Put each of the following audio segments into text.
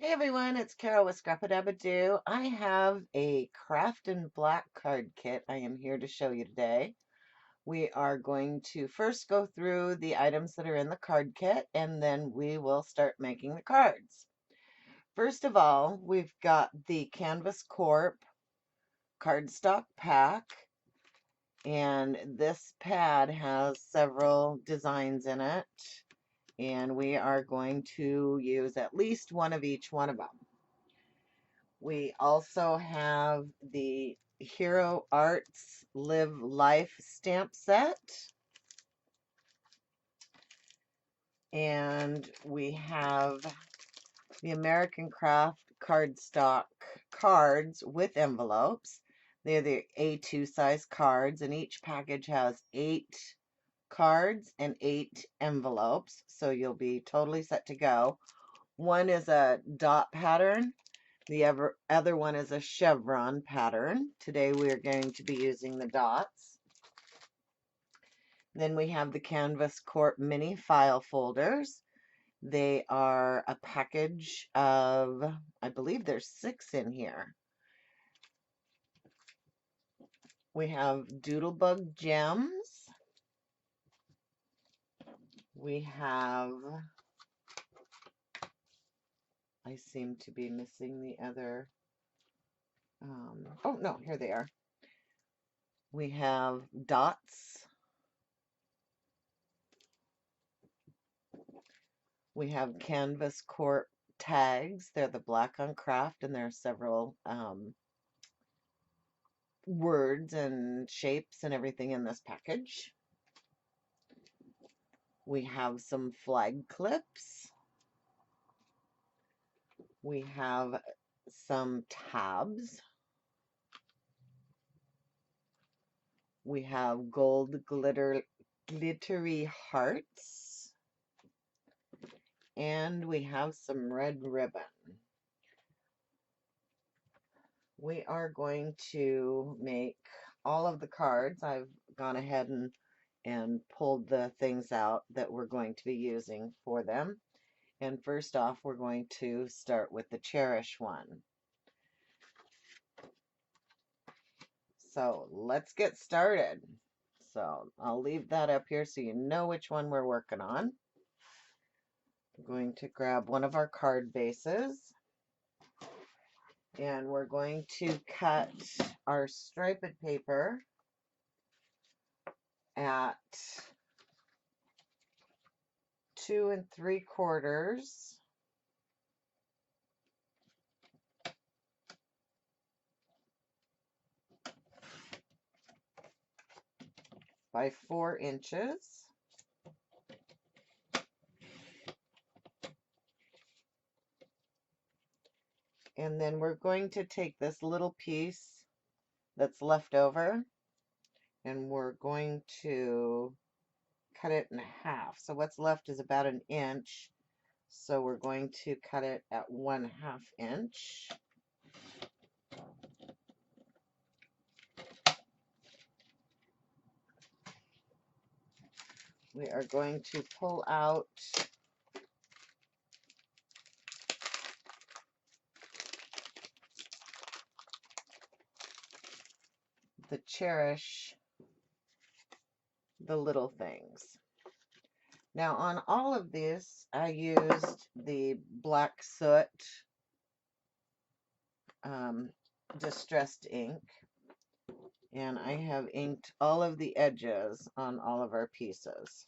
Hey everyone, it's Carol with Scrap-a-Dab-a-Doo. I have a Kraft and Black card kit I am here to show you today. We are going to first go through the items that are in the card kit and then we will start making the cards. First of all, we've got the Canvas Corp cardstock pack, and this pad has several designs in it, and we are going to use at least one of each one of them. We also have the Hero Arts Live Life stamp set. And we have the American Craft cardstock cards with envelopes. They're the A2 size cards, and each package has 8 cards and 8 envelopes, so you'll be totally set to go. One is a dot pattern. The other one is a chevron pattern. Today we are going to be using the dots. Then we have the Canvas Corp mini file folders. They are a package of, I believe there's 6 in here. We have Doodlebug gems. We have, I seem to be missing the other, oh no, here they are. We have dots. We have Canvas Corp tags. They're the black on Kraft, and there are several words and shapes and everything in this package. We have some flag clips. We have some tabs. We have gold glittery hearts. And we have some red ribbon. We are going to make all of the cards. I've gone ahead and pulled the things out that we're going to be using for them. And first off, we're going to start with the Cherish one. So let's get started. So I'll leave that up here so you know which one we're working on. I'm going to grab one of our card bases, and we're going to cut our striped paper at 2 3/4 by 4 inches. And then we're going to take this little piece that's left over, and we're going to cut it in half. So what's left is about 1 inch. So we're going to cut it at 1/2 inch. We are going to pull out the Cherish the little things. Now on all of these, I used the black soot distressed ink, and I have inked all of the edges on all of our pieces.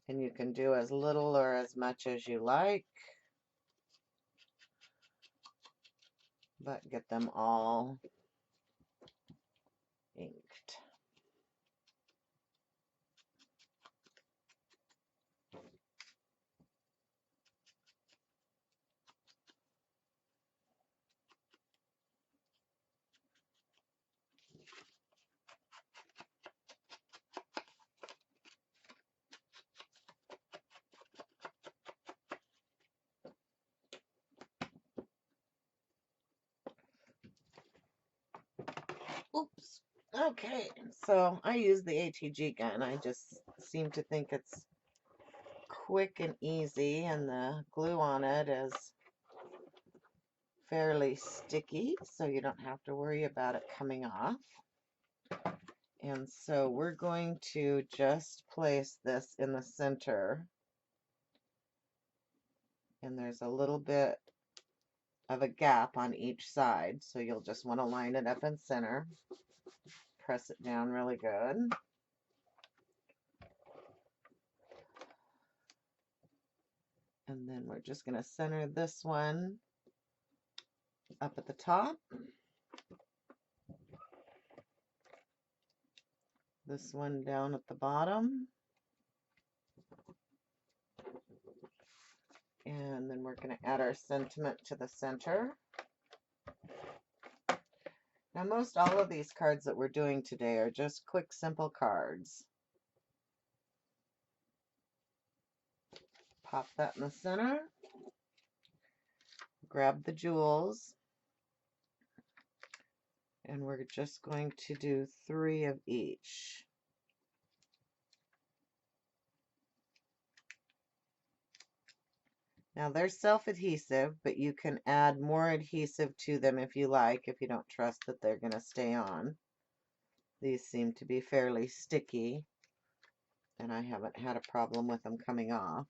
And you can do as little or as much as you like, but get them all inked. Oops. Okay, so I use the ATG gun. I just seem to think it's quick and easy, and the glue on it is fairly sticky, so you don't have to worry about it coming off. And so we're going to just place this in the center, and there's a little bit of a gap on each side, so you'll just want to line it up in center, press it down really good. And then we're just going to center this one up at the top, this one down at the bottom, and then we're going to add our sentiment to the center. Now, most all of these cards that we're doing today are just quick, simple cards. Pop that in the center, grab the jewels, and we're just going to do 3 of each. Now they're self-adhesive, but you can add more adhesive to them if you like, if you don't trust that they're going to stay on. These seem to be fairly sticky, and I haven't had a problem with them coming off.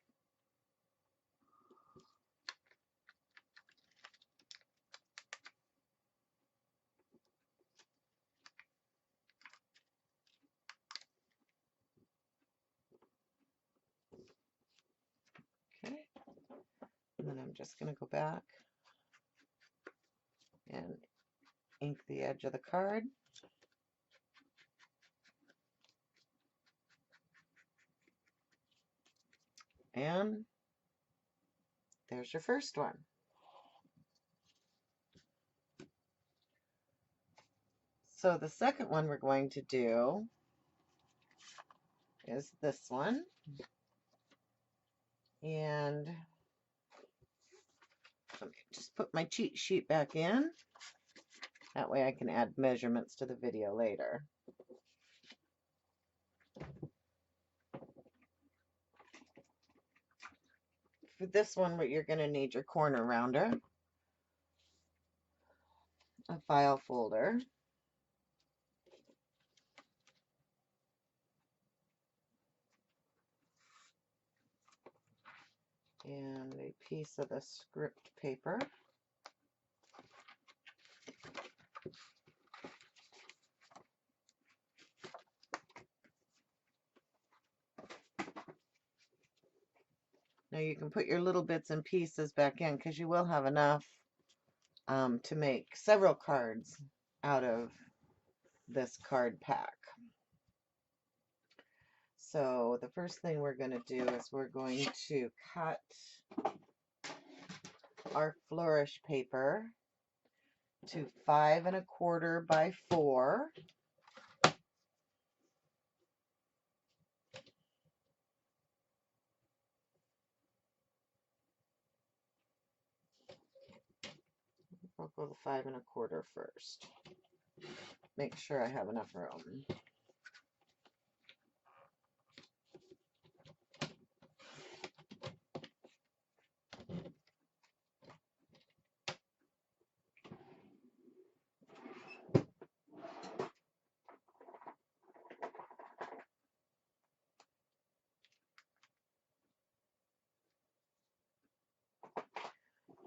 Okay, and then I'm just going to go back and ink the edge of the card. And there's your first one. So the second one we're going to do is this one. And let me just put my cheat sheet back in. That way I can add measurements to the video later. For this one, you're going to need your corner rounder, a file folder, and a piece of the script paper. Now you can put your little bits and pieces back in because you will have enough to make several cards out of this card pack. So the first thing we're going to do is we're going to cut our flourish paper to 5 1/4 by 4. I'll go to 5 1/4 first. Make sure I have enough room.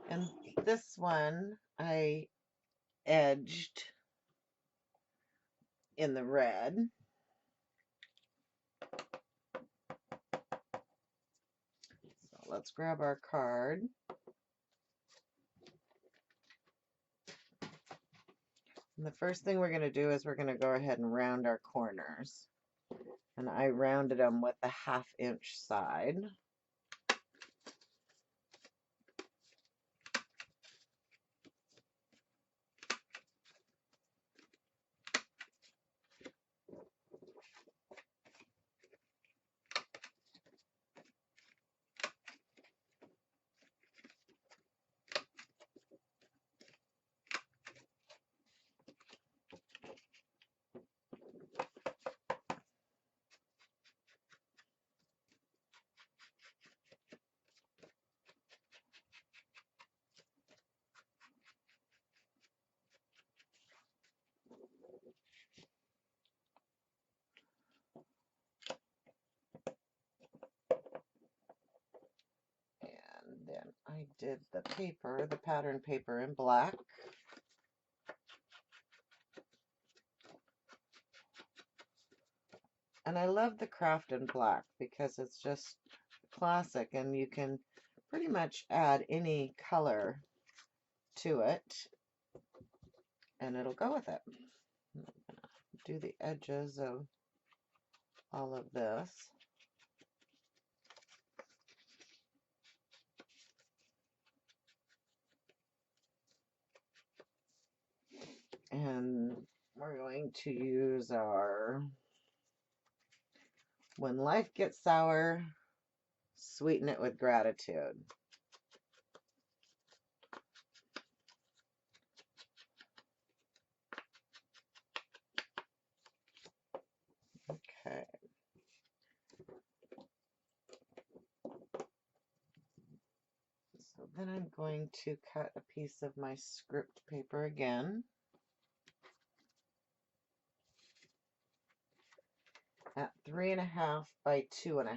And this one I edged in the red. So let's grab our card. And the first thing we're going to do is we're going to go ahead and round our corners. And I rounded them with the 1/2 inch side. I did the paper, the pattern paper in black. And I love the Kraft in black because it's just classic and you can pretty much add any color to it and it'll go with it. I'm gonna do the edges of all of this. And we're going to use our When Life Gets Sour, Sweeten It with Gratitude. Okay. So then I'm going to cut a piece of my script paper again at 3.5 by 2.5.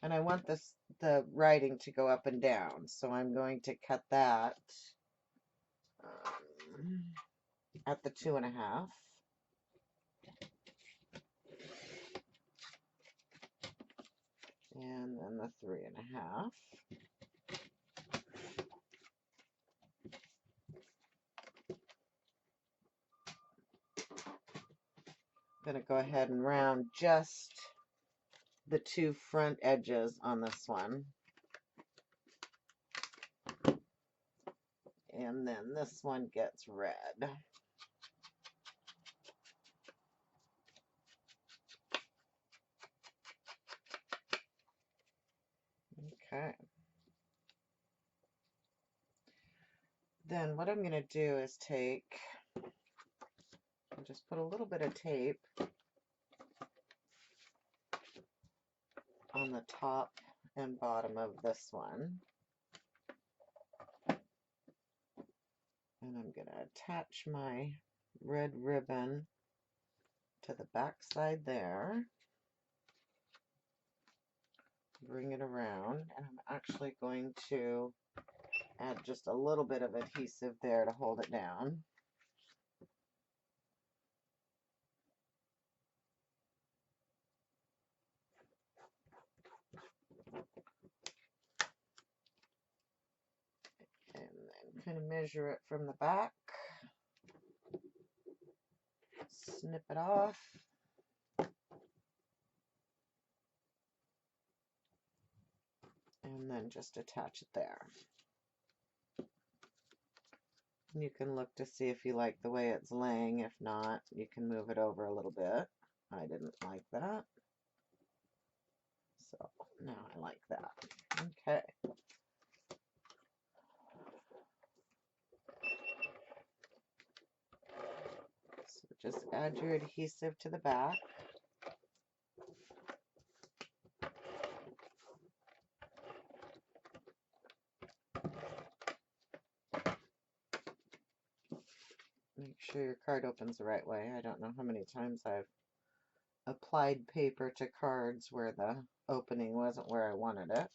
And I want the writing to go up and down, so I'm going to cut that at the 2.5. And then the 3.5. I'm going to go ahead and round just the two front edges on this one. And then this one gets red. Okay. Then what I'm going to do is just put a little bit of tape on the top and bottom of this one. And I'm going to attach my red ribbon to the back side there. Bring it around, and I'm actually going to add just a little bit of adhesive there to hold it down. And then kind of measure it from the back. Snip it off. And then just attach it there. You can look to see if you like the way it's laying. If not, you can move it over a little bit. I didn't like that. So now I like that. Okay. So just add your adhesive to the back. Make sure your card opens the right way. I don't know how many times I've applied paper to cards where the opening wasn't where I wanted it.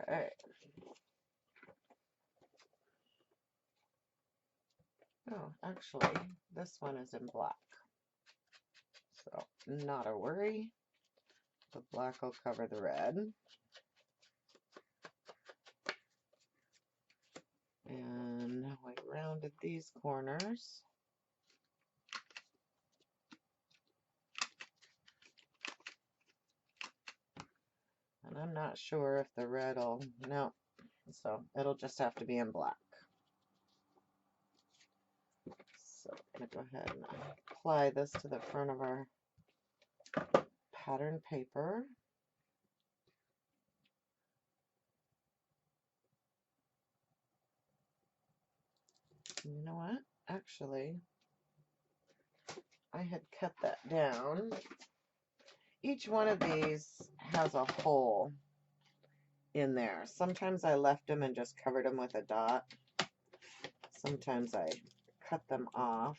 Okay. Oh, actually, this one is in black. So, not a worry. The black will cover the red. And we rounded these corners. And I'm not sure if the red will, no. So it'll just have to be in black. So I'm going to go ahead and apply this to the front of our pattern paper. You know what? Actually, I had cut that down. Each one of these has a hole in there. Sometimes I left them and just covered them with a dot. Sometimes I cut them off.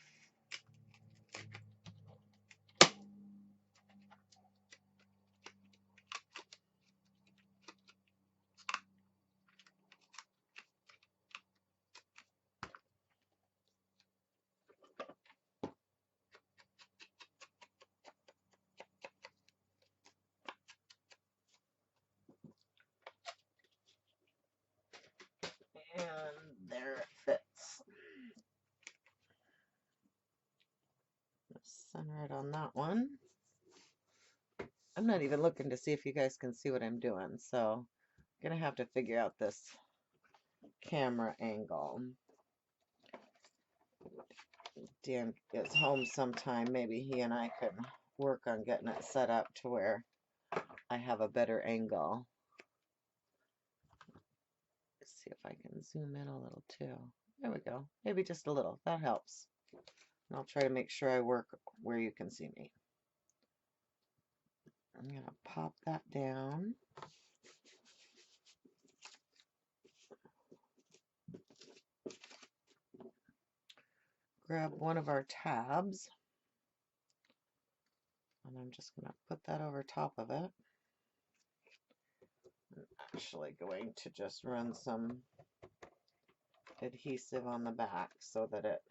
center it on that one. I'm not even looking to see if you guys can see what I'm doing, so I'm gonna have to figure out this camera angle. Dan gets home sometime, maybe he and I can work on getting it set up to where I have a better angle. Let's see if I can zoom in a little too. There we go. Maybe just a little. That helps. And I'll try to make sure I work where you can see me. I'm going to pop that down. Grab one of our tabs. And I'm just going to put that over top of it. I'm actually going to just run some adhesive on the back so that it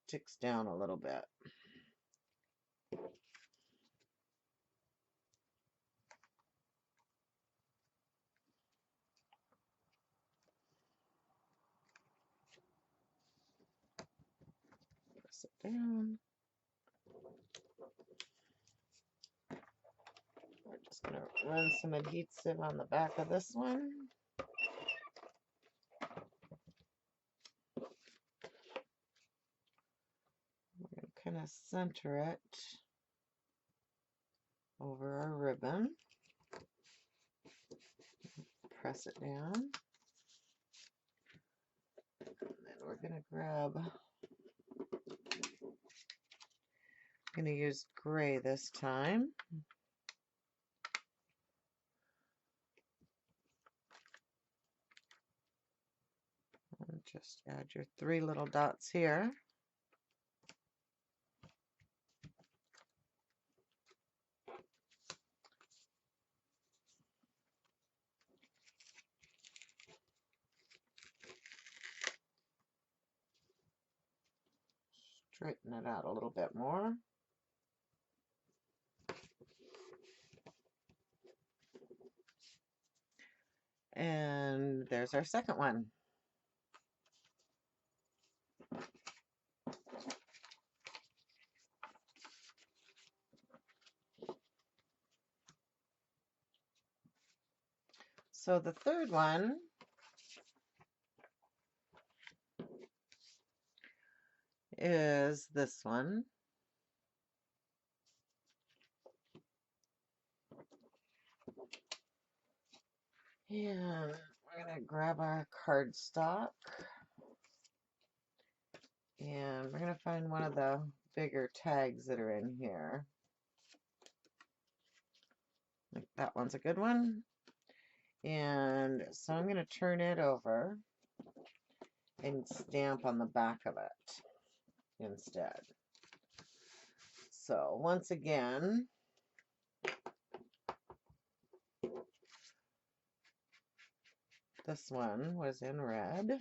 sticks down a little bit. Press it down. We're just going to run some adhesive on the back of this one. We're going to kind of center it over our ribbon. Press it down. And then we're going to grab, I'm going to use gray this time. And just add your 3 little dots here. Straighten it out a little bit more. And there's our second one. So the third one is this one. And we're going to grab our cardstock. And we're going to find one of the bigger tags that are in here. Like that one's a good one. And so I'm going to turn it over and stamp on the back of it instead. So once again, this one was in red.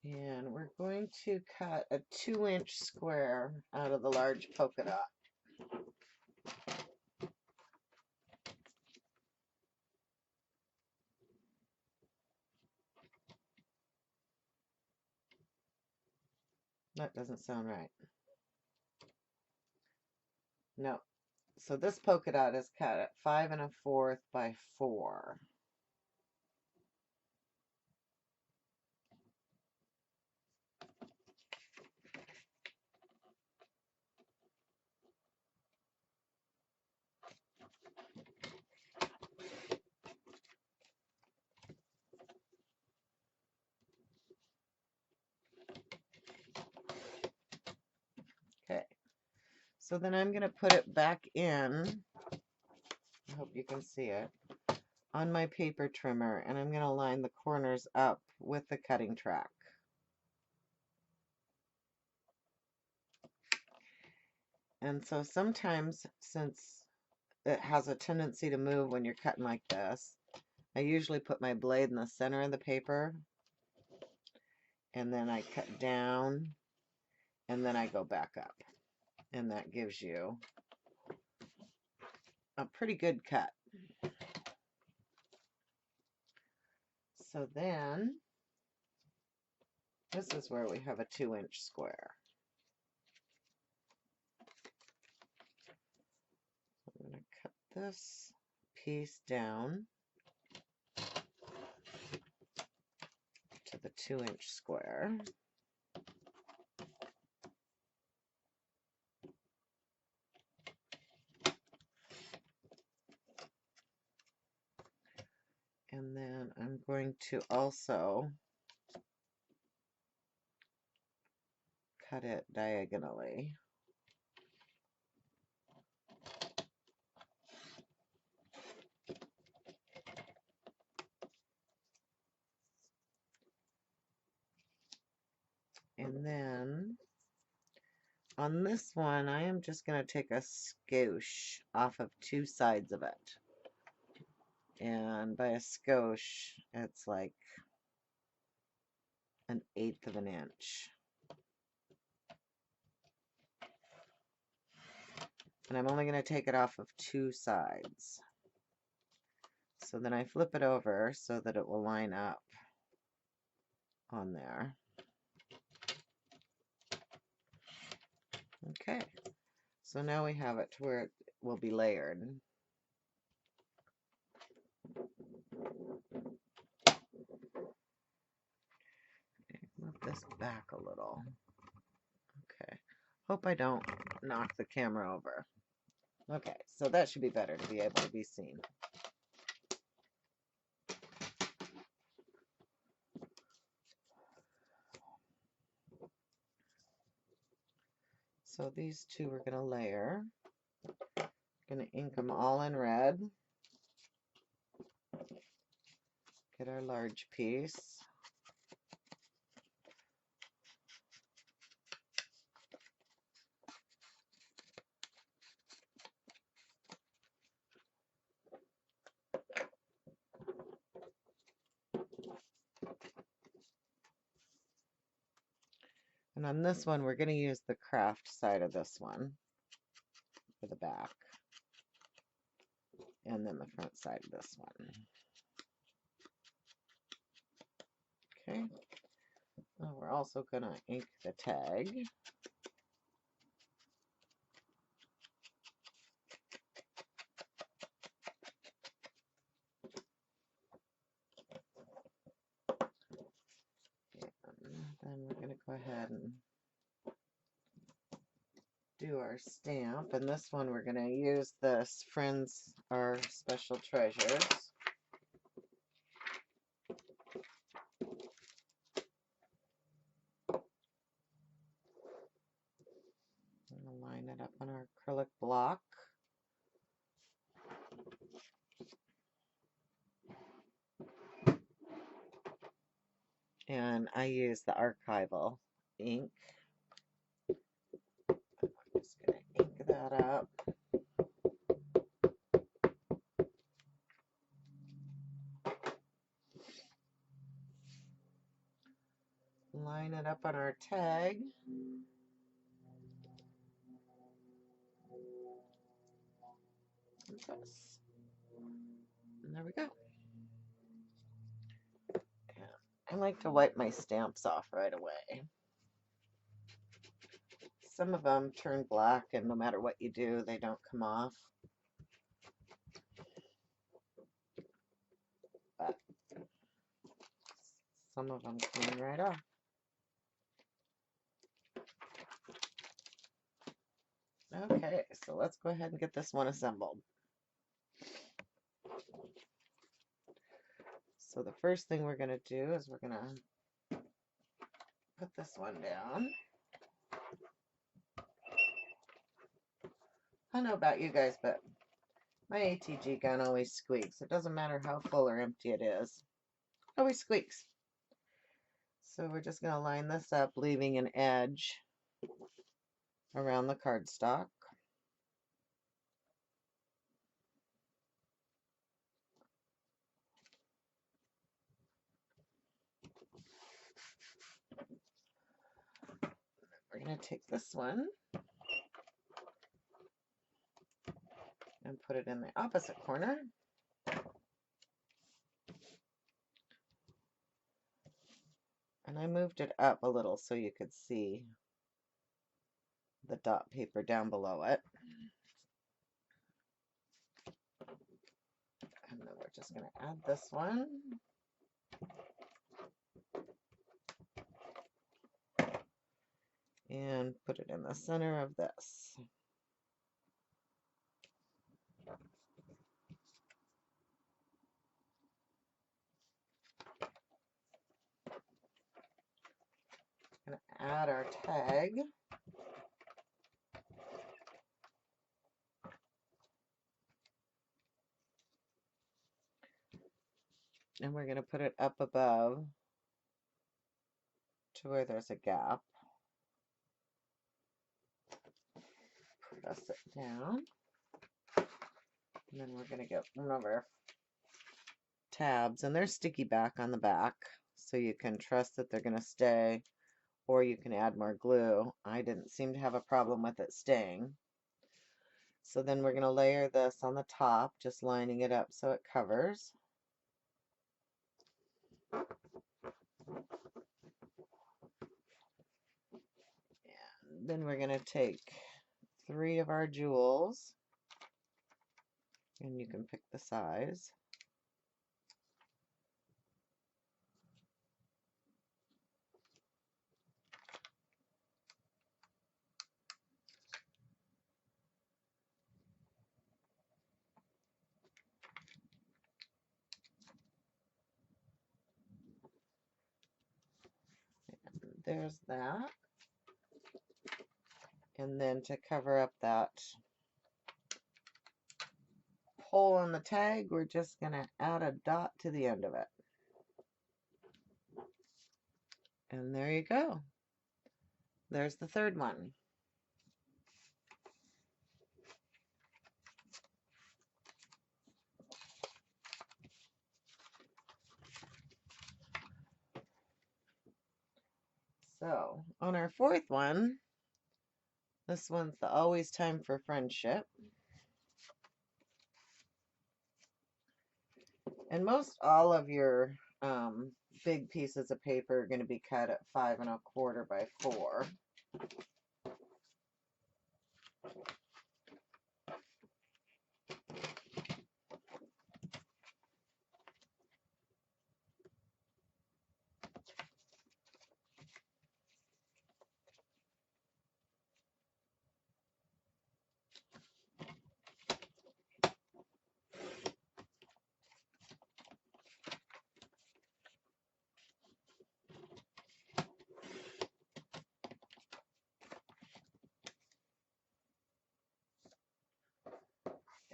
And we're going to cut a 2-inch square out of the large polka dot. That doesn't sound right. No. So this polka dot is cut at 5 1/4 by 4. Okay. So then I'm going to put it back in. I hope you can see it. On my paper trimmer, and I'm going to line the corners up with the cutting track. And so sometimes, since it has a tendency to move when you're cutting like this, I usually put my blade in the center of the paper, and then I cut down, and then I go back up. And that gives you a pretty good cut. So then, this is where we have a 2-inch square. I'm going to cut this piece down to the 2-inch square. And then I'm going to also cut it diagonally. And then on this one, I am just going to take a skosh off of 2 sides of it. And by a skosh, it's like 1/8 of an inch. And I'm only going to take it off of 2 sides. So then I flip it over so that it will line up on there. Okay, so now we have it to where it will be layered. Move this back a little. Okay, hope I don't knock the camera over. Okay, so that should be better to be able to be seen. So these two we're going to layer. Going to ink them all in red. Get our large piece. And on this one, we're going to use the Kraft side of this one for the back. And then the front side of this one. Okay. Now we're also going to ink the tag. And then we're going to go ahead and do our stamp. And this one we're going to use this Friends Are Special Treasures. I'm going to line it up on our acrylic block. And I use the archival ink. I'm just going to ink that up. Line it up on our tag. And there we go. I like to wipe my stamps off right away. Some of them turn black, and no matter what you do, they don't come off. But some of them clean right off. Okay, so let's go ahead and get this one assembled. So the first thing we're going to do is we're going to put this one down. I don't know about you guys, but my ATG gun always squeaks. It doesn't matter how full or empty it is. It always squeaks. So we're just going to line this up, leaving an edge around the cardstock. we're going to take this one and put it in the opposite corner. And I moved it up a little so you could see the dot paper down below it. And then we're just going to add this one. And put it in the center of this. Going to add our tag. And we're going to put it up above to where there's a gap. Press it down. And then we're going to get one of our tabs, and they're sticky back on the back, so you can trust that they're going to stay, or you can add more glue. I didn't seem to have a problem with it staying. So then we're going to layer this on the top, just lining it up so it covers. And then we're going to take 3 of our jewels, and you can pick the size. There's that. And then to cover up that hole on the tag, we're just going to add a dot to the end of it. And there you go. There's the third one. So on our fourth one, this one's the always time for friendship. And most all of your big pieces of paper are going to be cut at 5 1/4 by 4.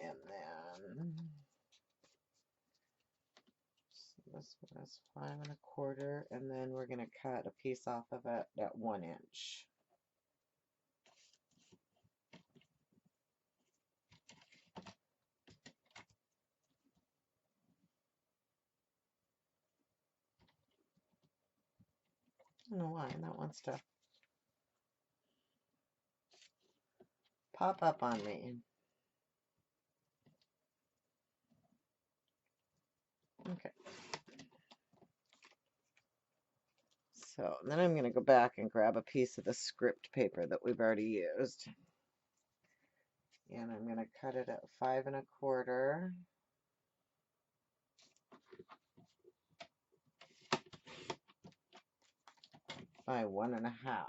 And then so this one is 5 1/4, and then we're going to cut a piece off of it at 1 inch. I don't know why that wants to pop up on me. Okay. So then I'm going to go back and grab a piece of the script paper that we've already used. And I'm going to cut it at 5 1/4 by 1 1/2.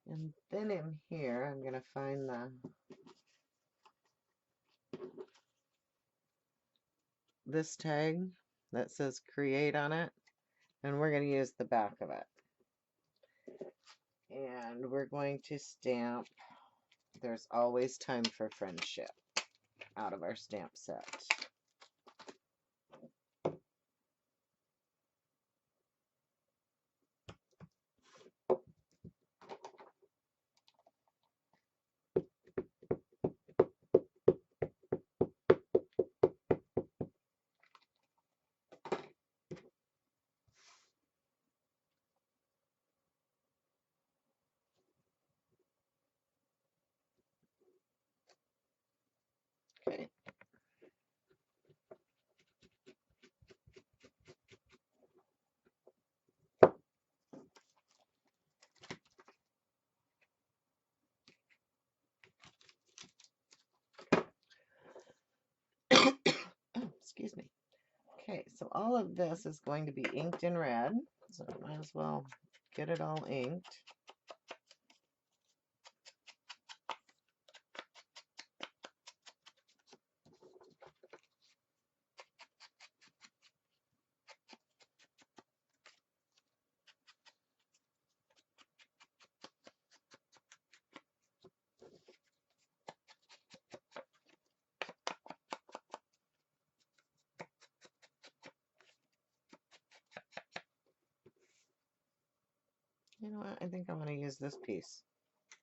And then in here, I'm going to find this tag that says create on it, and we're going to use the back of it. And we're going to stamp "There's always time for friendship" out of our stamp set. all of this is going to be inked in red, so I might as well get it all inked. You know what? I think I want to use this piece.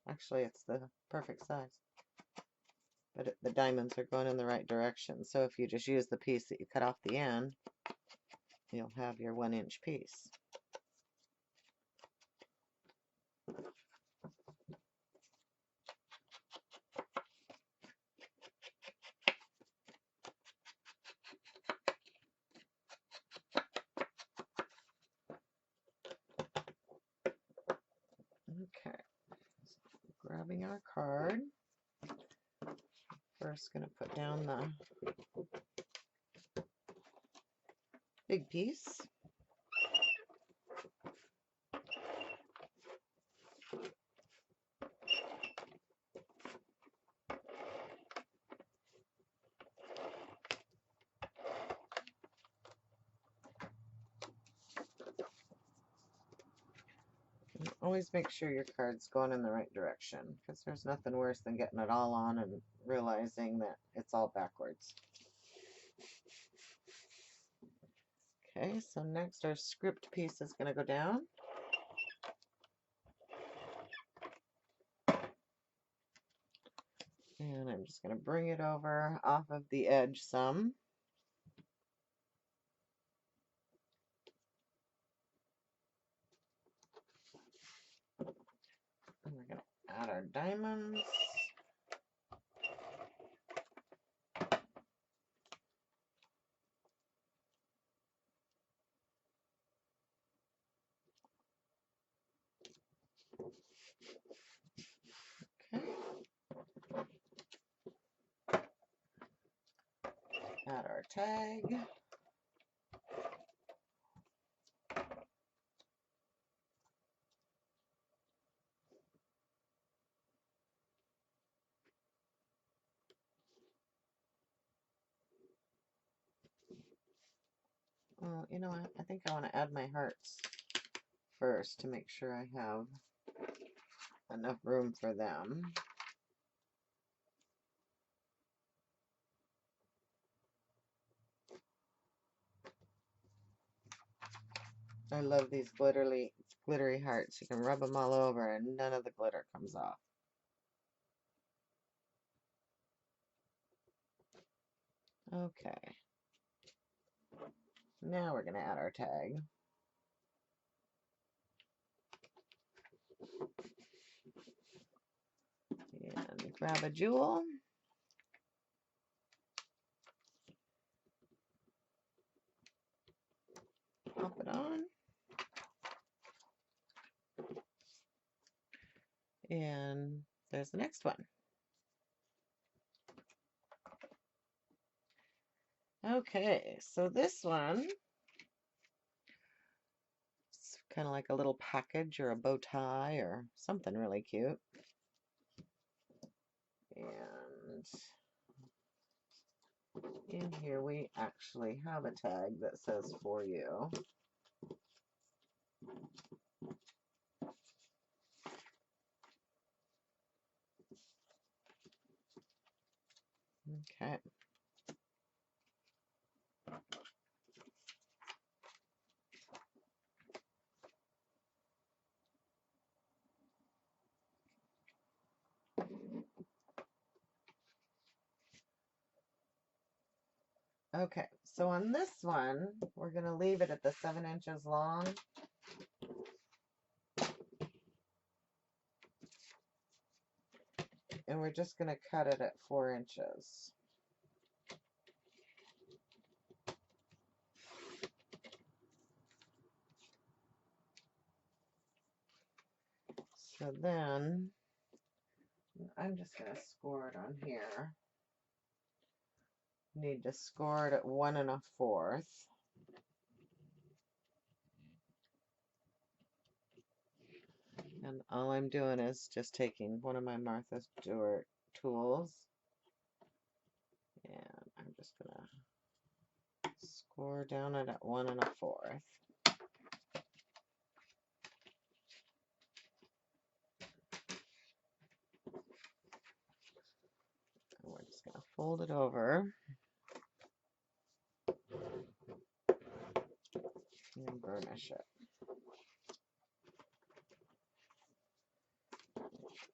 Actually, it's the perfect size. But the diamonds are going in the right direction. So if you just use the piece that you cut off the end, you'll have your 1-inch piece. Okay, grabbing our card. First, going to put down the big piece. And always make sure your card's going in the right direction, because there's nothing worse than getting it all on and realizing that it's all backwards. Okay, so next our script piece is going to go down. And I'm just going to bring it over off of the edge some. And we're going to add our diamonds. Okay. Add our tag. Well, you know what? I think I want to add my hearts first to make sure I have enough room for them. I love these glittery hearts. You can rub them all over and none of the glitter comes off. Okay. Now we're going to add our tag. And grab a jewel. Pop it on. And there's the next one. Okay, so this one is kind of like a little package or a bow tie or something really cute. And in here we actually have a tag that says "for you." Okay. Okay, so on this one, we're going to leave it at the 7 inches long. And we're just going to cut it at 4 inches. So then, I'm just going to score it on here. Need to score it at 1 1/4. And all I'm doing is just taking one of my Martha Stewart tools, and I'm just gonna score down it at 1 1/4. And we're just gonna fold it over and burnish it.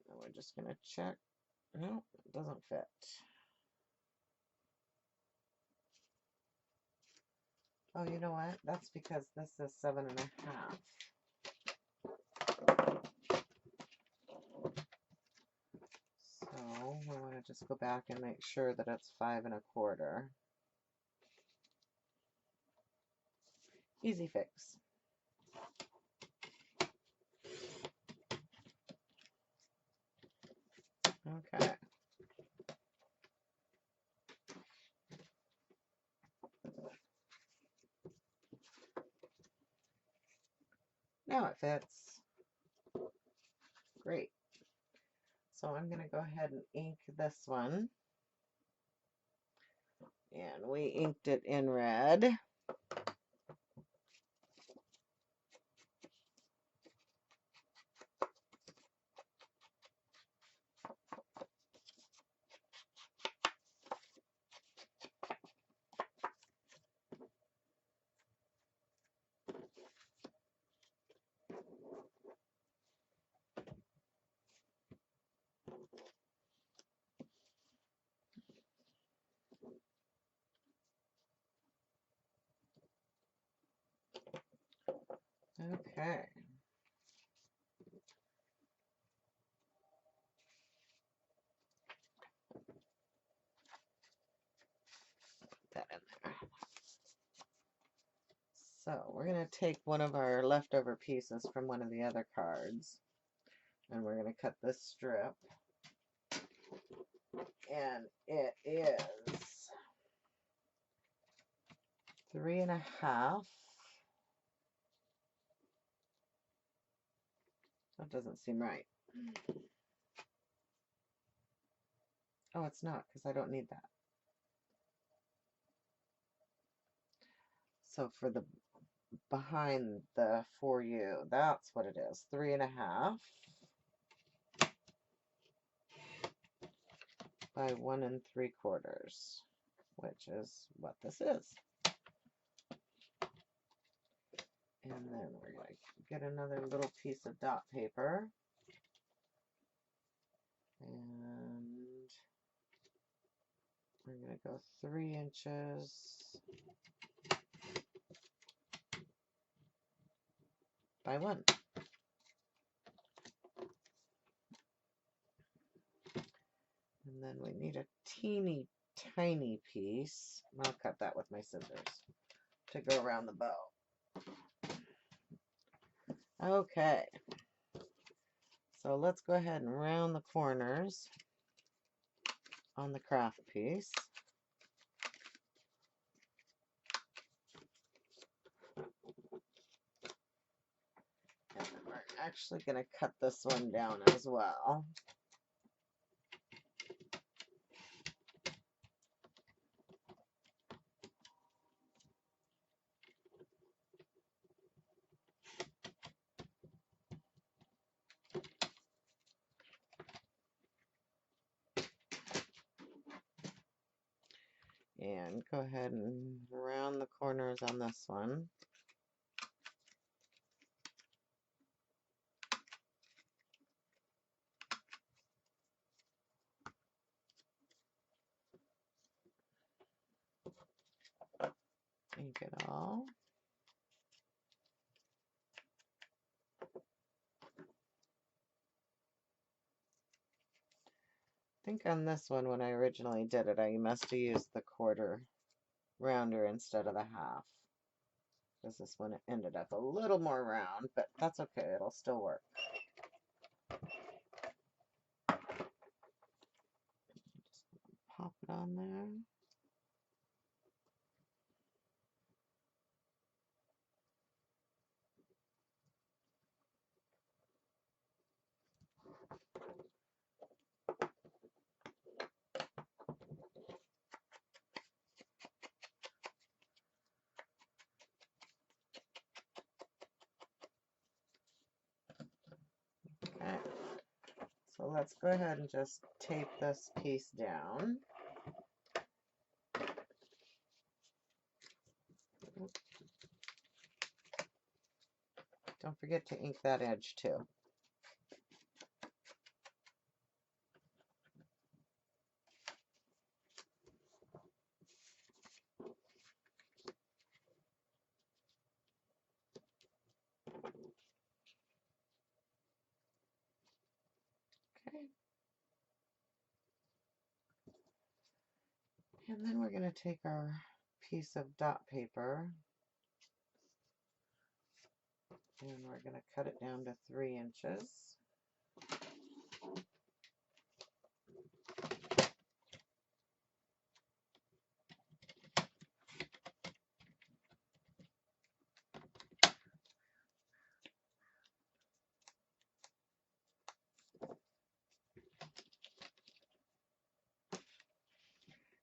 And we're just gonna check. No, it doesn't fit. Oh, you know what? That's because this is 7 1/2. So we want to just go back and make sure that it's 5 1/4. Easy fix. Okay. Now it fits. Great. So I'm going to go ahead and ink this one. And we inked it in red. Okay. Put that in there. So we're going to take one of our leftover pieces from one of the other cards, and we're going to cut this strip. And it is 3 1/2. That doesn't seem right. Oh, it's not, because I don't need that. So for the behind the for you, that's what it is. 3 1/2 by 1 3/4, which is what this is. And then we're going to get another little piece of dot paper. And we're going to go 3 inches by 1. And then we need a teeny tiny piece. I'll cut that with my scissors to go around the bow. Okay. So let's go ahead and round the corners on the Kraft piece. And then we're actually going to cut this one down as well. And go ahead and round the corners on this one. Ink it all. I think on this one, when I originally did it, I must have used the quarter rounder instead of the half, because this one ended up a little more round, but that's okay, it'll still work. Just pop it on there. let's go ahead and just tape this piece down. Don't forget to ink that edge too. Okay. And then we're going to take our piece of dot paper and we're going to cut it down to 3 inches.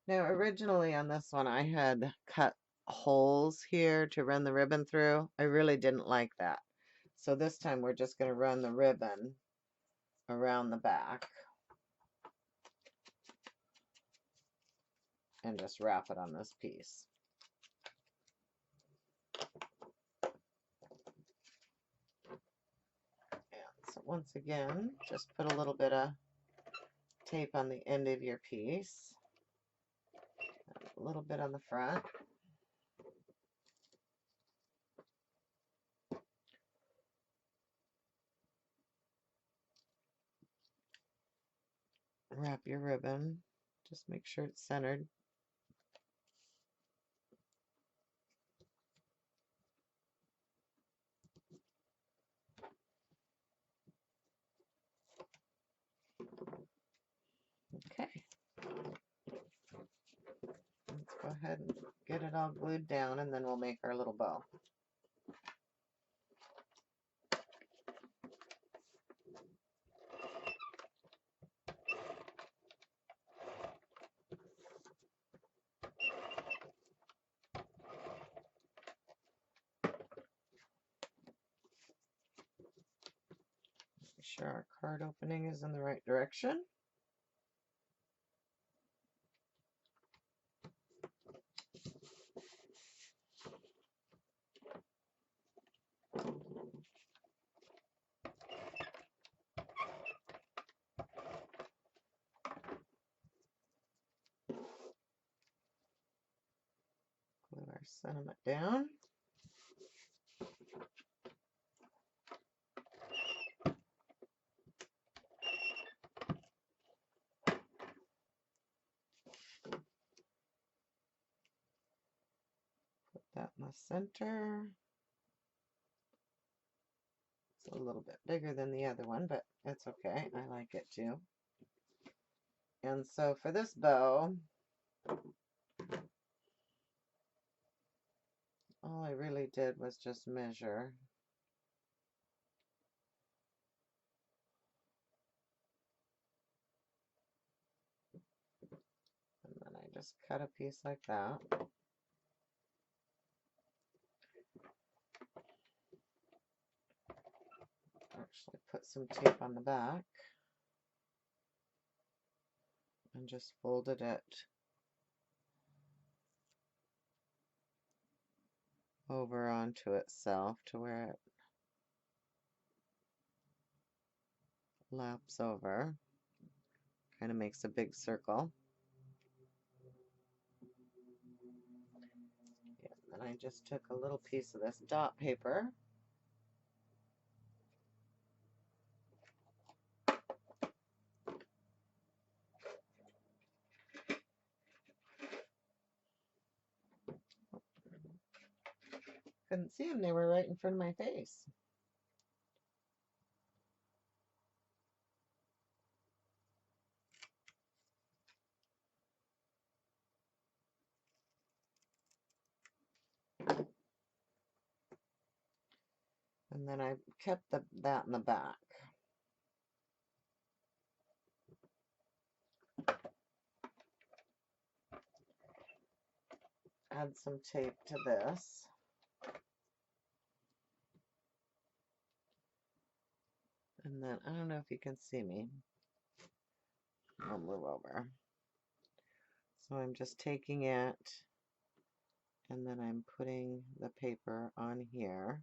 Now, originally on this one, I had cut holes here to run the ribbon through. I really didn't like that. So this time we're just going to run the ribbon around the back and just wrap it on this piece. And so once again, just put a little bit of tape on the end of your piece, a little bit on the front. Wrap your ribbon, just make sure it's centered. Okay. Let's go ahead and get it all glued down and then we'll make our little bow. Make sure our card opening is in the right direction. Glue our sentiment down. Put that in the center. It's a little bit bigger than the other one, but it's okay. I like it too. And so for this bow, all I really did was just measure. And then I just cut a piece like that. Actually put some tape on the back and just folded it over onto itself to where it laps over. Kind of makes a big circle. And then I just took a little piece of this dot paper couldn't see them, they were right in front of my face. And then I kept that in the back. Add some tape to this. And then, I don't know if you can see me. I'll move over. So I'm just taking it and then I'm putting the paper on here.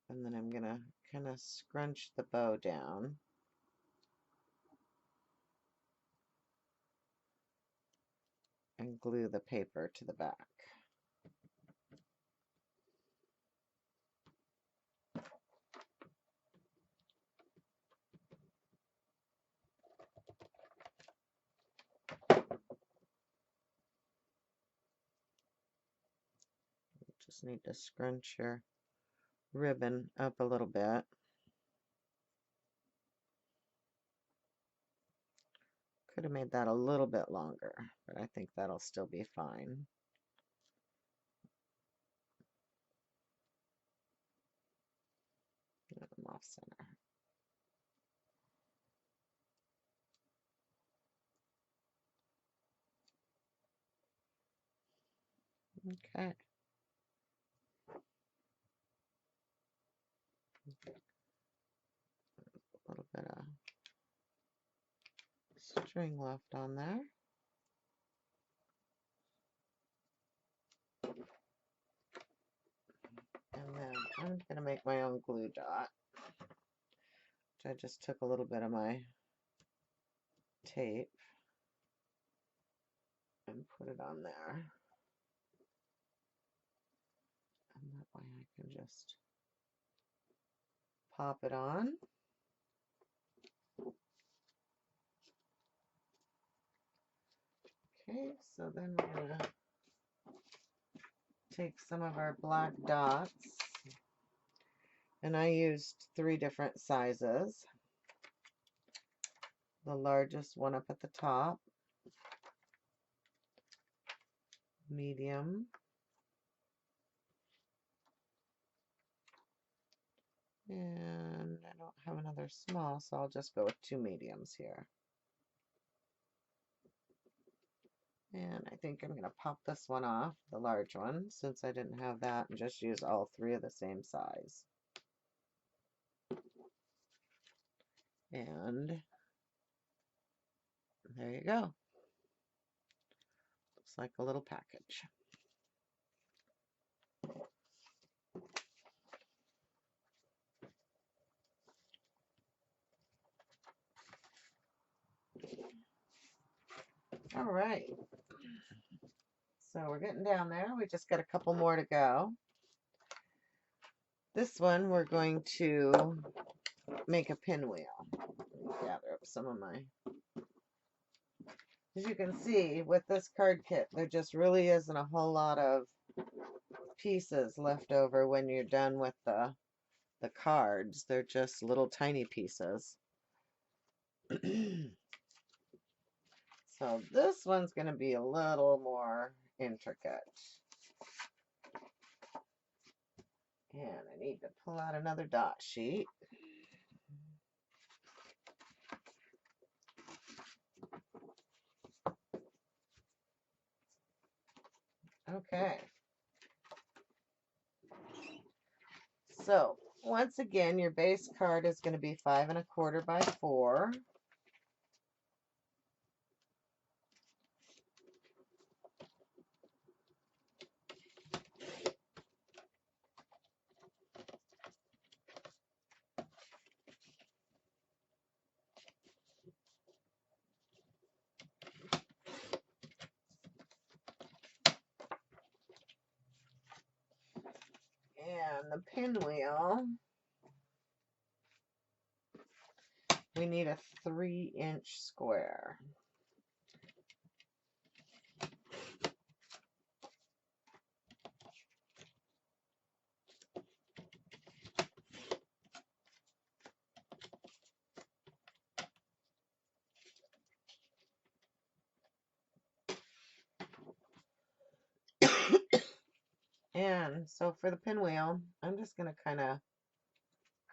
And then I'm gonna kind of scrunch the bow down. And glue the paper to the back. Just need to scrunch your ribbon up a little bit. Could have made that a little bit longer, but I think that'll still be fine. I'm off center. Okay. A little bit of string left on there. And then I'm going to make my own glue dot, which I just took a little bit of my tape and put it on there. And that way I can just pop it on. Okay, so then we're going to take some of our black dots, and I used 3 different sizes. The largest one up at the top, medium, and I don't have another small, so I'll just go with 2 mediums here. And I think I'm going to pop this one off, the large one, since I didn't have that, and just use all 3 of the same size. And there you go. Looks like a little package. All right. So we're getting down there. We just got a couple more to go. This one we're going to make a pinwheel. Gather up some of my... As you can see, with this card kit, there just really isn't a whole lot of pieces left over when you're done with the cards. They're just little tiny pieces. So this one's going to be a little more intricate. And I need to pull out another dot sheet. Okay. So once again, your base card is going to be 5 1/4 by 4. And the pinwheel, we need a 3-inch square. And so for the pinwheel, I'm just going to kind of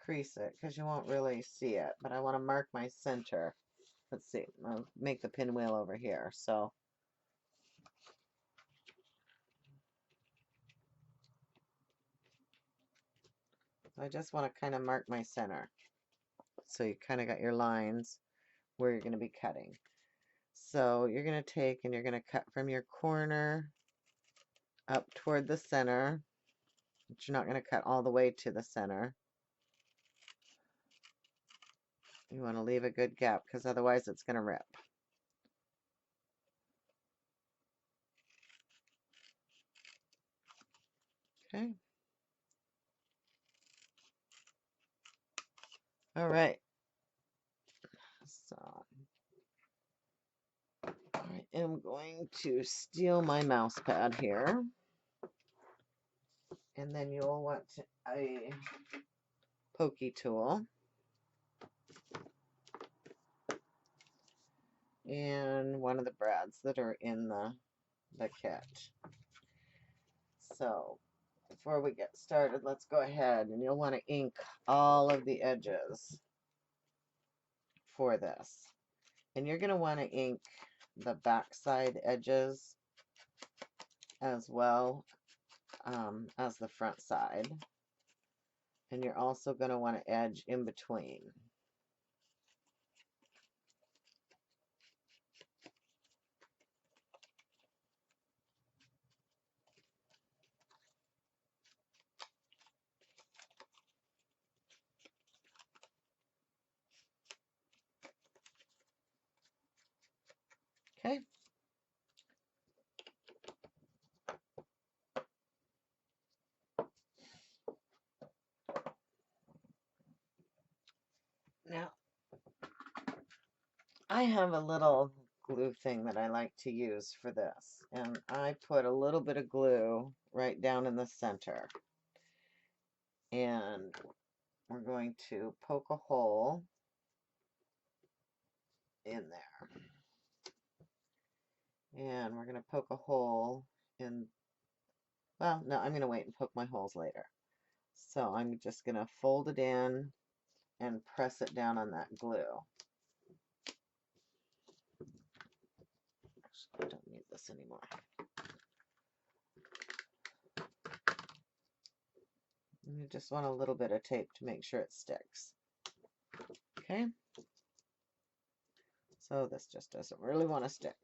crease it because you won't really see it, but I want to mark my center. Let's see, I'll make the pinwheel over here. So I just want to kind of mark my center. so you kind of got your lines where you're going to be cutting. So you're going to take and you're going to cut from your corner up toward the center, but you're not going to cut all the way to the center. You want to leave a good gap because otherwise it's going to rip. Okay. All right. So I am going to steal my mouse pad here. And then you'll want a pokey tool. And one of the brads that are in the kit. So before we get started, let's go ahead and you'll want to ink all of the edges for this. And you're going to want to ink the backside edges as well as the front side. And you're also going to want to edge in between. Okay. Now, I have a little glue thing that I like to use for this, and I put a little bit of glue right down in the center, and we're going to poke a hole in there, and we're going to poke a hole in, well, no, I'm going to wait and poke my holes later. So I'm just going to fold it in and press it down on that glue. Actually, I don't need this anymore. You just want a little bit of tape to make sure it sticks. Okay? So this just doesn't really want to stick.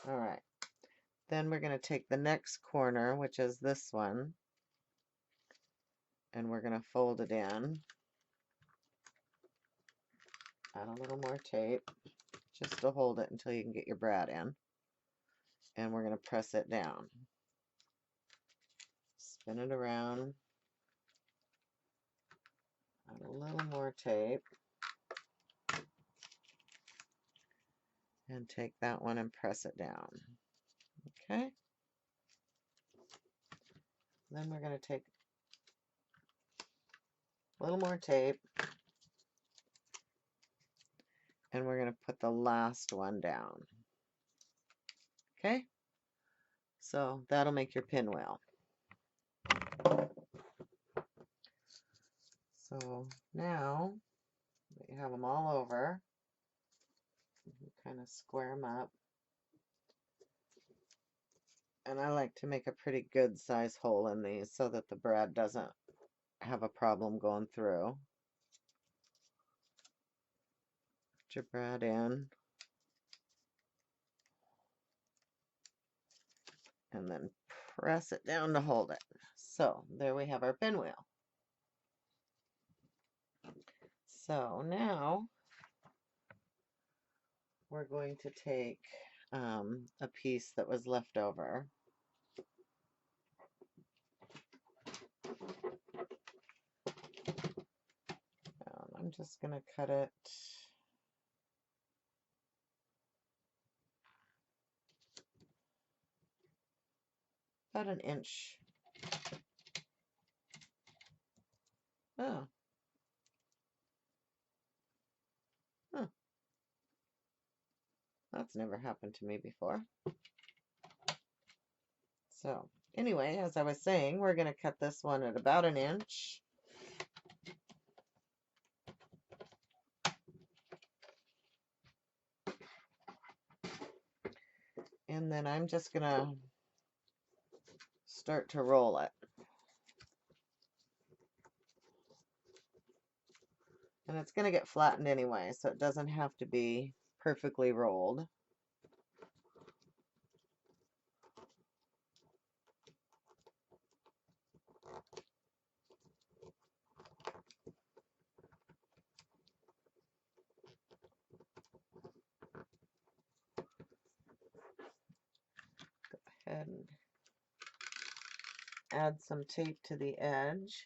All right. Then we're going to take the next corner, which is this one, and we're going to fold it in. Add a little more tape just to hold it until you can get your brad in. And we're going to press it down. Spin it around. Add a little more tape. And take that one and press it down. Okay? Then we're going to take a little more tape. And we're going to put the last one down. Okay? So that'll make your pinwheel. So now that you have them all over, you kind of square them up. And I like to make a pretty good size hole in these so that the brad doesn't have a problem going through. Put your brad in. And then press it down to hold it. So there we have our pinwheel. So now we're going to take a piece that was left over. I'm just going to cut it about an inch. Oh. Huh. That's never happened to me before. So anyway, as I was saying, we're going to cut this one at about an inch. And then I'm just going to start to roll it. And it's going to get flattened anyway, so it doesn't have to be perfectly rolled. Go ahead and add some tape to the edge.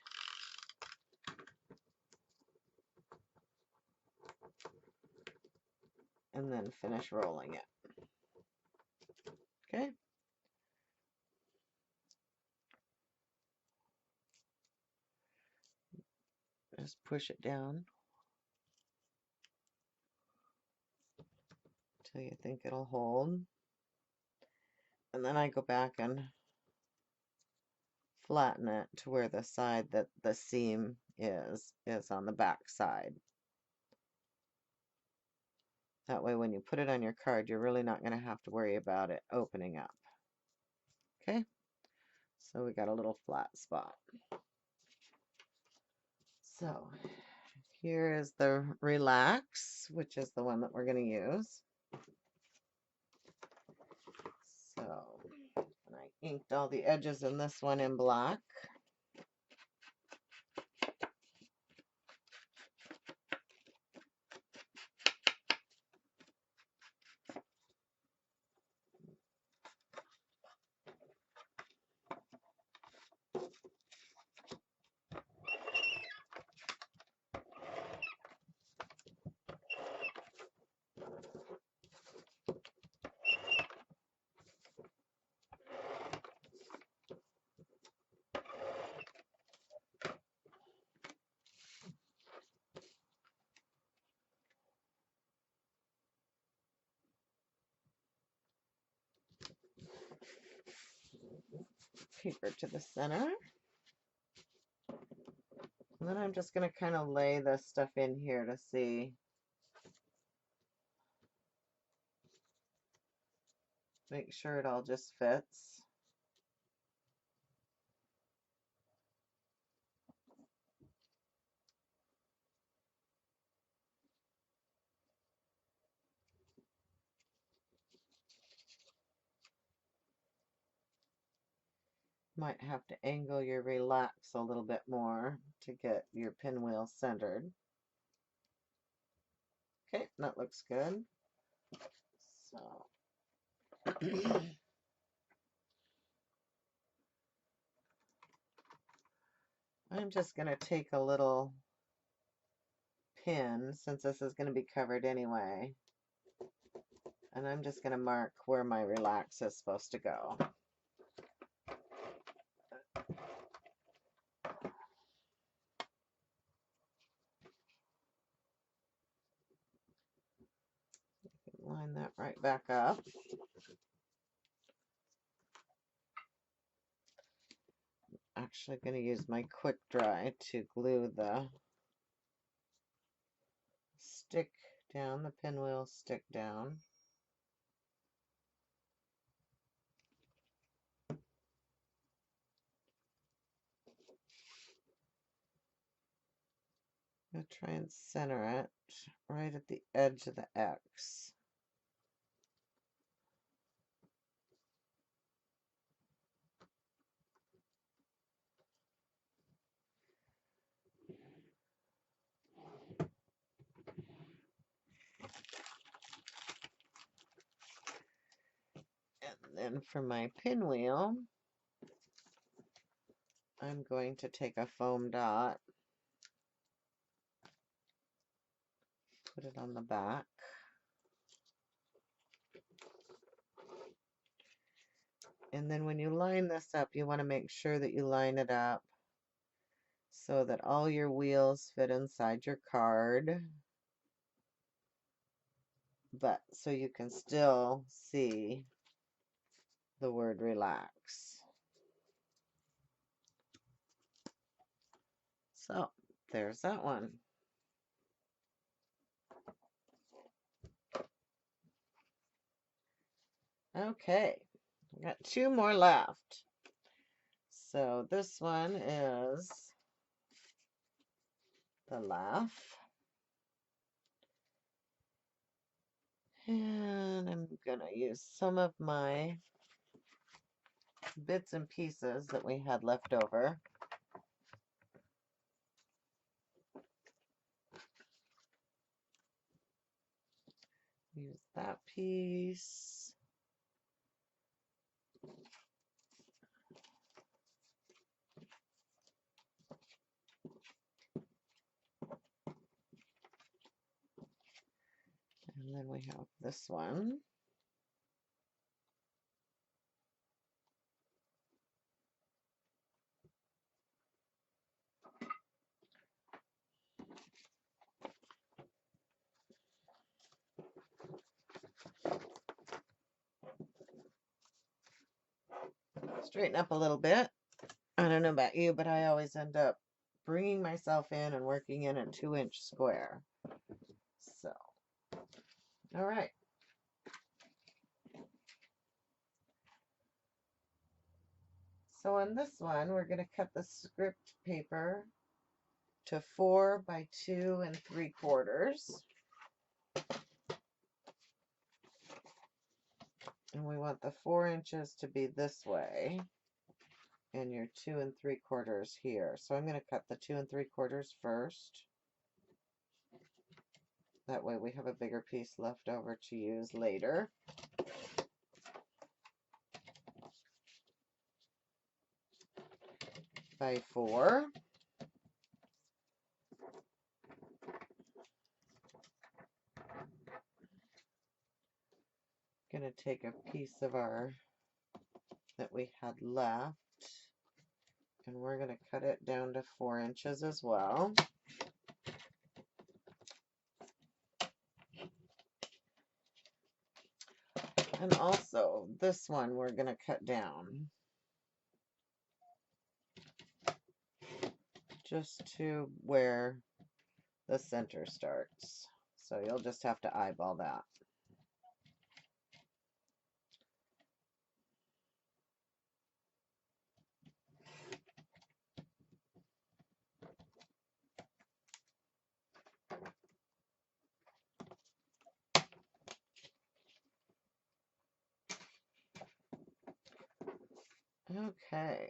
And then finish rolling it. Okay. Just push it down until you think it'll hold. And then I go back and flatten it to where the side that the seam is on the back side. That way when you put it on your card, you're really not going to have to worry about it opening up. Okay, so we got a little flat spot. So here is the Relax, which is the one that we're going to use. So I inked all the edges in this one in black. Paper to the center. And then I'm just going to kind of lay this stuff in here to see. Make sure it all just fits. Might have to angle your Relax a little bit more to get your pinwheel centered. Okay, that looks good. So I'm just going to take a little pin, since this is going to be covered anyway, and I'm just going to mark where my Relax is supposed to go. Line that right back up. Actually going to use my quick dry to glue the stick down, the pinwheel stick down. I'm going to try and center it right at the edge of the X. And then for my pinwheel, I'm going to take a foam dot, put it on the back. And then when you line this up, you want to make sure that you line it up so that all your wheels fit inside your card, but so you can still see the word Relax. So there's that one. Okay, I got two more left. So this one is the Laugh. And I'm gonna use some of my bits and pieces that we had left over. Use that piece. And then we have this one. Straighten up a little bit. I don't know about you, but I always end up bringing myself in and working in a 2-inch square. So, all right. So on this one, we're going to cut the script paper to 4 by 2 3/4. And we want the 4 inches to be this way, and your 2 3/4 here. So I'm going to cut the 2 3/4 first. That way we have a bigger piece left over to use later. By 4. Going to take a piece of our that we had left, and we're going to cut it down to 4 inches as well. And also this one we're going to cut down just to where the center starts. So you'll just have to eyeball that. Okay.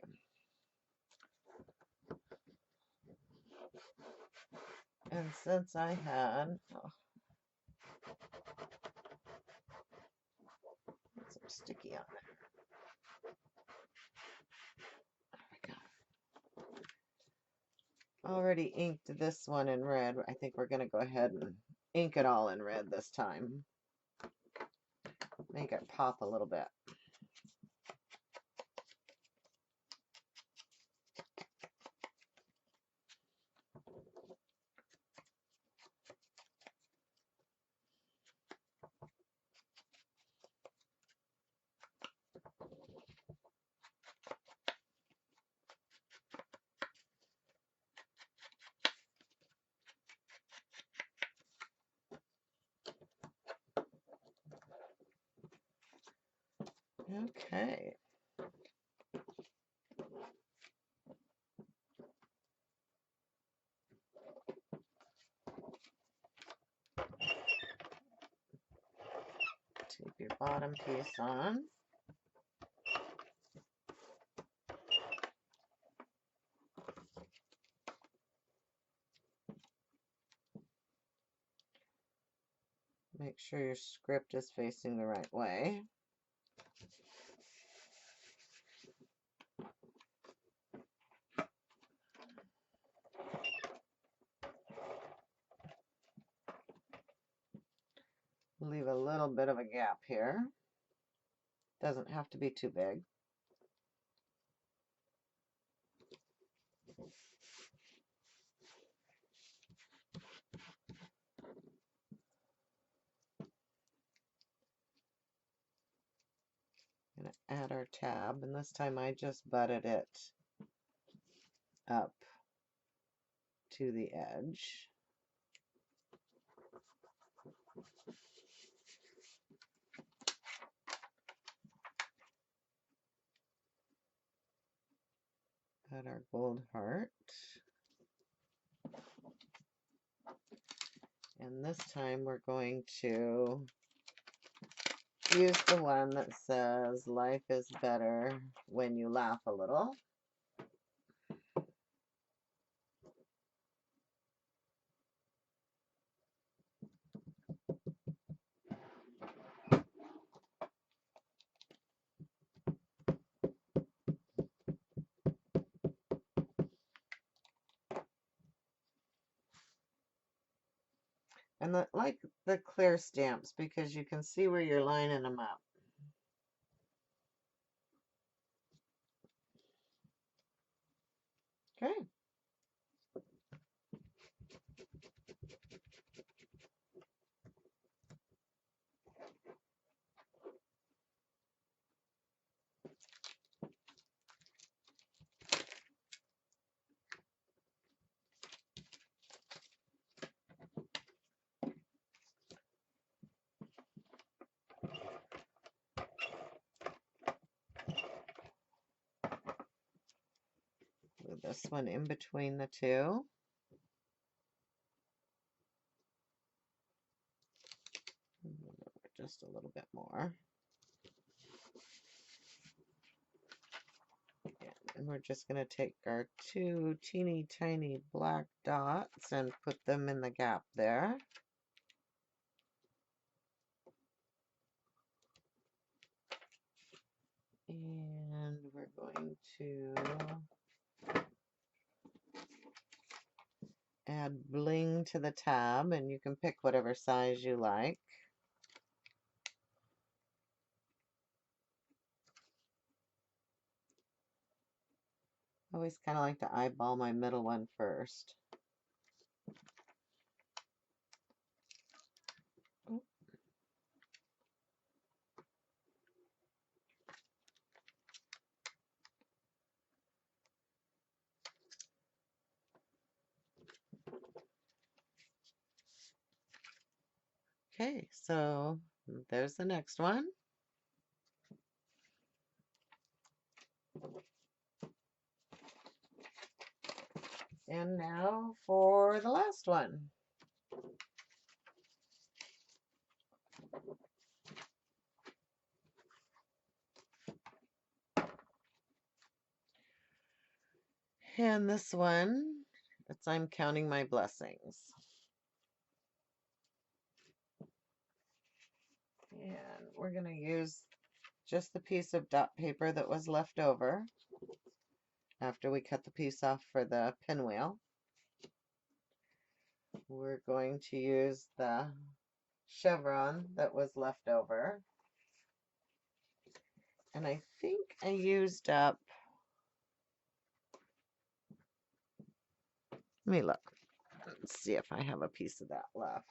And since I had some sticky on there. Already inked this one in red. I think we're going to go ahead and ink it all in red this time. Make it pop a little bit. Okay. Tape your bottom piece on. Make sure your script is facing the right way. Leave a little bit of a gap here. Doesn't have to be too big. Gonna add our tab, and this time I just butted it up to the edge. Add our gold heart. And this time we're going to use the one that says life is better when you laugh a little. And like the clear stamps because you can see where you're lining them up. Okay. Move this one in between the two. Just a little bit more. And we're just going to take our two teeny tiny black dots and put them in the gap there. And we're going to add bling to the tab, and you can pick whatever size you like. I always kind of like to eyeball my middle one first. Okay, so there's the next one. And now for the last one. And this one, it's I'm counting my blessings. And we're going to use just the piece of dot paper that was left over after we cut the piece off for the pinwheel. We're going to use the chevron that was left over. And I think I used up, let me look. Let's see if I have a piece of that left.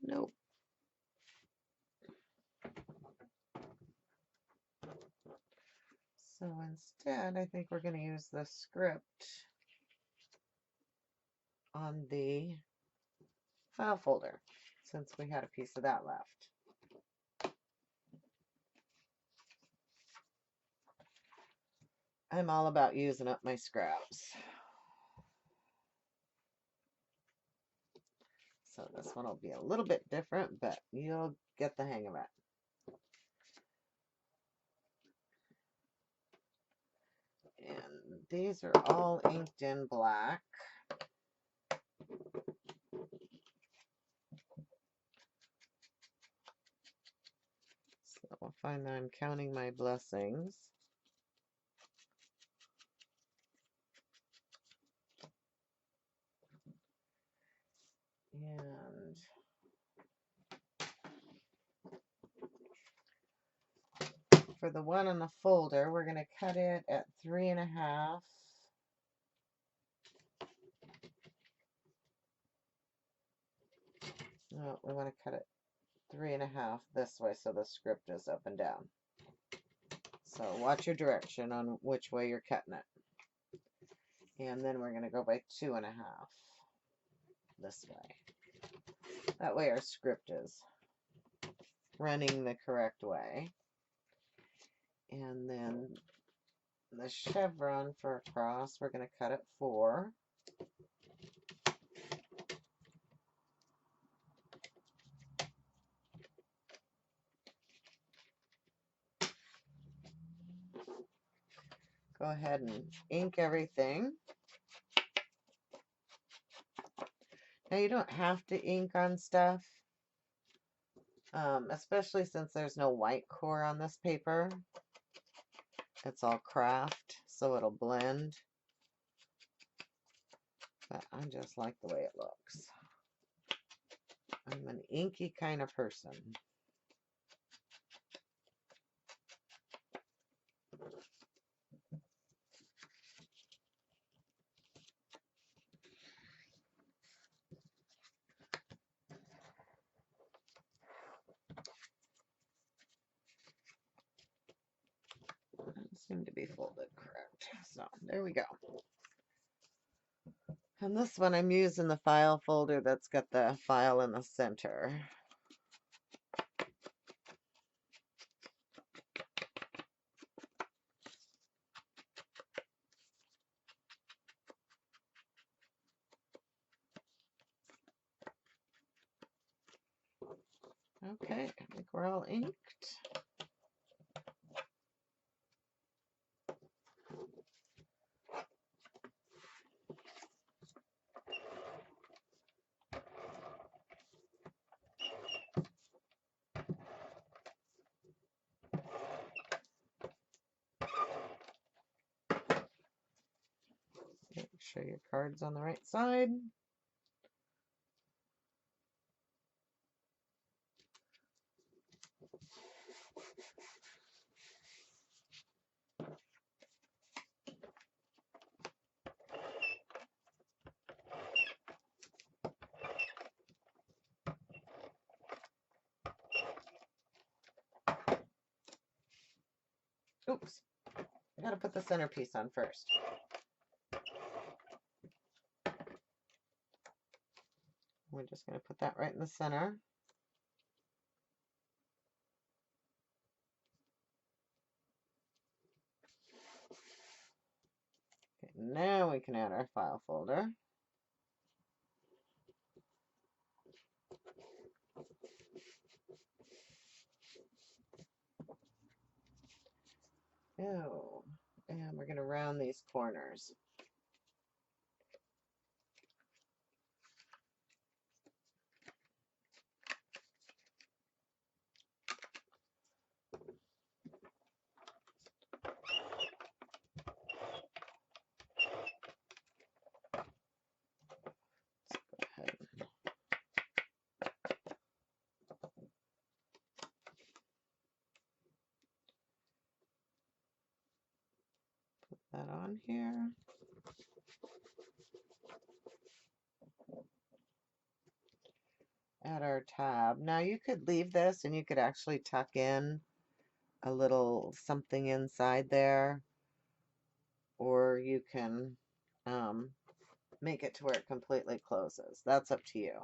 Nope. So instead, I think we're going to use the script on the file folder since we had a piece of that left. I'm all about using up my scraps. So this one will be a little bit different, but you'll get the hang of it. And these are all inked in black. So I'll find that I'm counting my blessings. And for the one on the folder, we're going to cut it at 3.5. No, we want to cut it 3.5 this way so the script is up and down. So watch your direction on which way you're cutting it. And then we're going to go by 2.5 this way. That way our script is running the correct way. And then the chevron for across, we're going to cut at 4. Go ahead and ink everything. Now you don't have to ink on stuff, especially since there's no white core on this paper. It's all Kraft, so it'll blend. But I just like the way it looks. I'm an inky kind of person. Doesn't seem to be folded correct. So there we go. And this one I'm using the file folder that's got the file in the center. Okay, I think we're all inked. Make sure your card's on the right side. Oops, I gotta put the centerpiece on first. We're just gonna put that right in the center. Okay, now we can add our file folder. Oh, and we're gonna round these corners. That on here. Add our tab. Now you could leave this and you could actually tuck in a little something inside there, or you can make it to where it completely closes. That's up to you.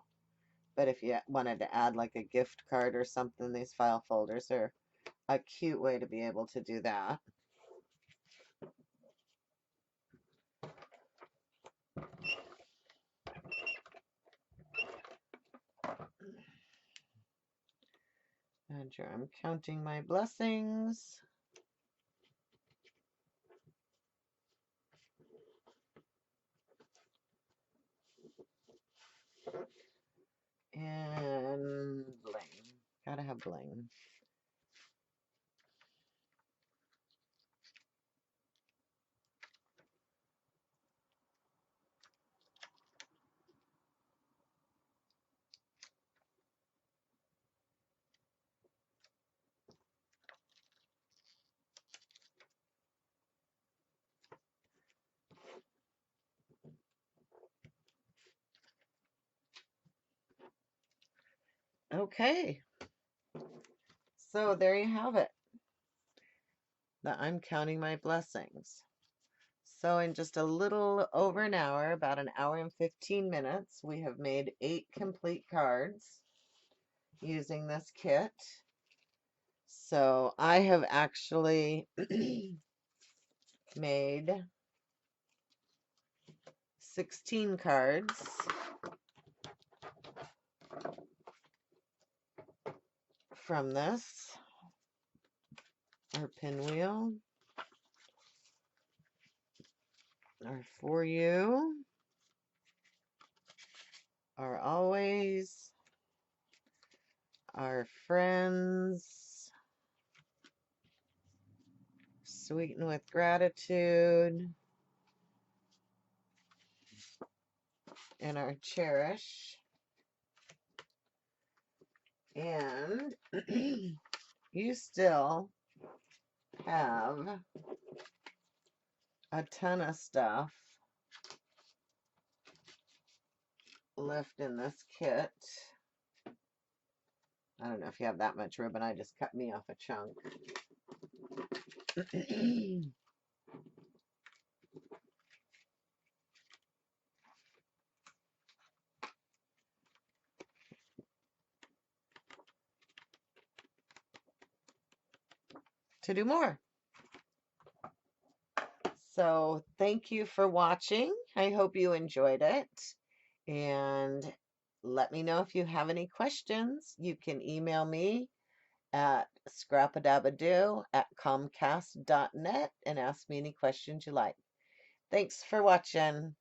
But if you wanted to add like a gift card or something, these file folders are a cute way to be able to do that. And here I'm counting my blessings. And bling. Gotta have bling. Okay. So there you have it. I'm counting my blessings. So in just a little over an hour, about an hour and 15 minutes, we have made 8 complete cards using this kit. So I have actually made 16 cards from this. Our pinwheel, our for you, our always, our friends, sweeten with gratitude, and our cherish. And you still have a ton of stuff left in this kit. I don't know if you have that much ribbon. I just cut me off a chunk. To do more. So thank you for watching. I hope you enjoyed it. And let me know if you have any questions. You can email me at scrapadabadoo@comcast.net and ask me any questions you like. Thanks for watching.